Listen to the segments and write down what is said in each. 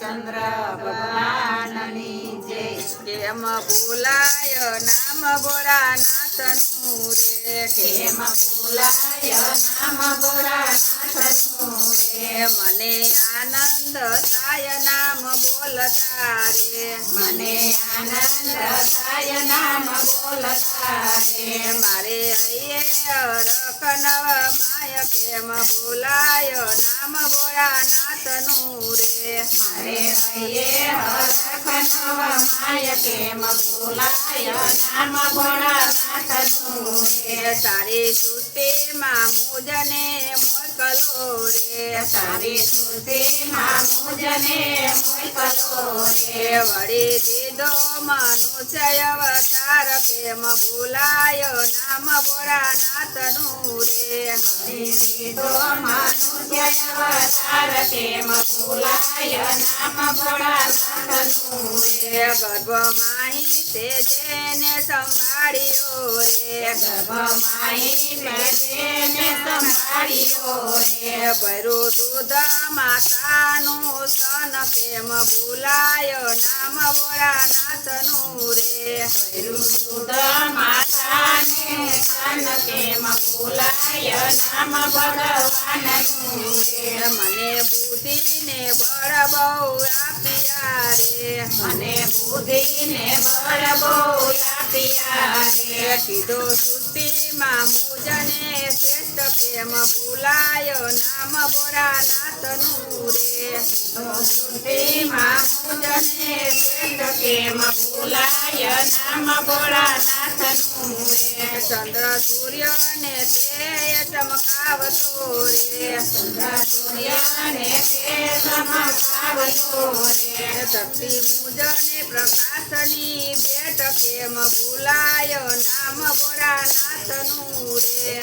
રામચંદ્ર ભગવાનની જય। કેમ ભૂલાય નામ ભોળાનાથનું રે, કેમ ભૂલાય નામ ભોળાનાથનું રે, મને આનંદ થાય નામ બોલતા રે, મને આનંદ થાય નામ બોલતા રે। મારે હૈયે રખ નવ માય કેમ ભૂલાય નામ ભોળાનાથનું રે, મારે હૈયે હરખ નવ માય કેમ ભૂલાય નામ ભોળાનાથનું રે। તારી સૃષ્ટિમાં મુજને મોકલો રે, તારી સ્તુતિમાં મુજને મોકલો રે, વળી દીધો મનુષ્ય અવતાર કેમ ભૂલાય નામ ભોળાનાથનું રે, દીધો મનુષ્ય અવતાર કેમ ભૂલાય નામ ભોળાનાથનું રે। ગર્ભમાહી તે જેને સંભાળ્યો રે, ગર્ભમાહી તેને સંભાળ્યો રે, ભર્યું દૂધ માતાનું સ્તન કેમ ભૂલાય નામ ભોળાનાથનું રે, દૂધ માતાને સ્તન કેમ ભૂલાય નામ ભગવાનનું રે। મને બુદ્ધિને બળ બહુ આપ્યા રે, મને બુદ્ધિને બળ બહુ આપ્યા રે, કીધું સૃષ્ટિમાં મુજને શ્રેષ્ઠ કેમ ભૂલાય નામ ભોળાનાથનું રે, સૃષ્ટિમાં મુજને શ્રેષ્ઠ કેમ ભૂલાય નામ ભોળાનાથનું રે। ચંદ્ર સૂર્યને તે ચમકાવતો રે, સૂર્યને તે ચમકાવતો રે, શક્તિ મુજને પ્રકાશની ભેટ કેમ ભૂલાય નામ ભોળાનાથનું રે,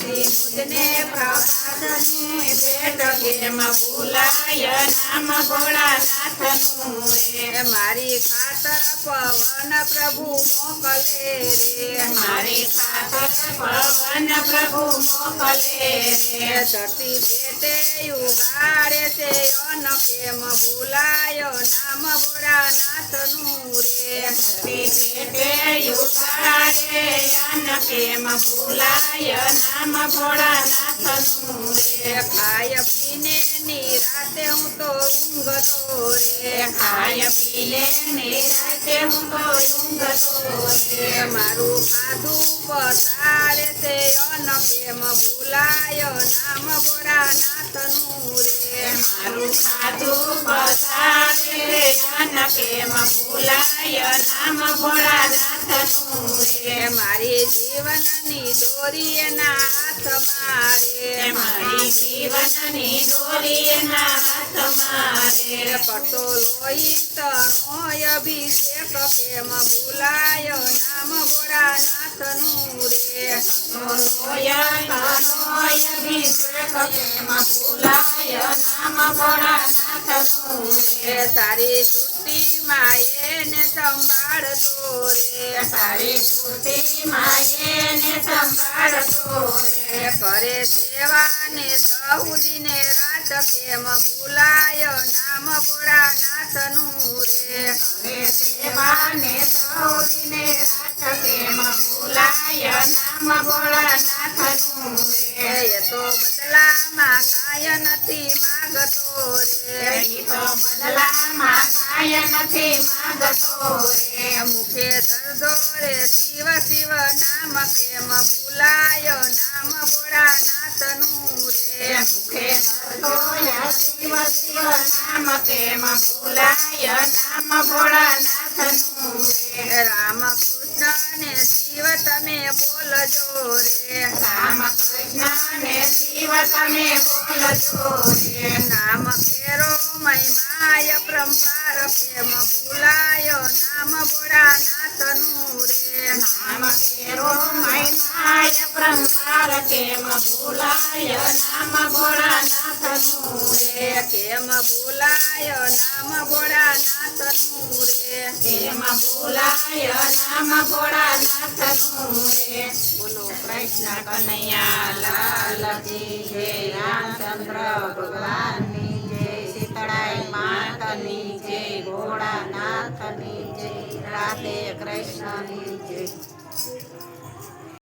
મુજને પ્રકાશની ભેટ કેમ ભૂલાય નામ ભોળાનાથનું રે। મારી ખાતર પવન પ્રભુ મોકલે રે, મારી ખાતર પવન પ્રભુ મોકલે રે, ધરતી પેટે ઉગાડે છે અન્ન કેમ ભૂલાય નામ ભોળાનાથનું રે, પેટે ઉગાડે અન્ન કેમ ભૂલાય નામ ભોળાનાથનું રે। ખાય પીને નિરાતે હું તો ઊંઘતો રે, ખાય પીને નિરાતે હું તો ઊંઘતો રે, મારું ખાધું પસારે છે અન્ન કેમ ભૂલાય નામ ભોળાનાથનું રે, મારું ખાધું પસારે અન્ન કેમ ભૂલાય નામ ભોળાનાથનું રે। મારી જીવનની દોરી એના હાથમાં રે, મારી જીવનની દોરી એના હાથમાં રે, પટો લોહી તણો અભિષેક કેમ ભૂલાય નામ ભોળાનાથનું રે, અભિષેક કેમ ભૂલાય નામ ભોળાનાથનું રે। તારી સૃષ્ટિમાં એને સંભાળતો રે, તારી સ્તુતિમાં એને સંભાળતો રે, કરે સેવાને સહુદીને રાત કેમ ભૂલાય નામ ભોળાનાથનું રે, સેવાને સૌને રાત કેમ ભૂલાય નામ ભોળાનાથનું રે। એ તો બદલામાં કાય નથી માગતો રે, ઈ તો બદલામાં કાંઈ નથી માગતો રે, મુખે ધરધો રે શિવ શિવ નામ કેમ ભૂલાય નામ ભોળાનાથનું રે, મુખે ધરતો શિવ શિવ નામ કેમ ભૂલાય નામ ભોળાનાથનું રે। રામ કૃષ્ણ ને શિવ તમે બોલજો રે, રામ કૃષ્ણ ને શિવ તમે બોલજો રે, નામ કેરો મહિમાય પરંપાર કેમ ભૂલાય નામ ભોળાનાથનું રે, નામ કેરો મહિમાય પરંપાર કેમ ભૂલાય નામ ભોળાનાથનું રે, કેમ ભૂલાય નામ ભોળાનાથનું રે, કેમ ભૂલાય નામ ભોળાનાથનું રે। બોલો કૃષ્ણ કનૈયા લાલ કી જય, રામચંદ્ર ભગવાનની જય, સીતળાઈ માતની કૃષ્ણની જય.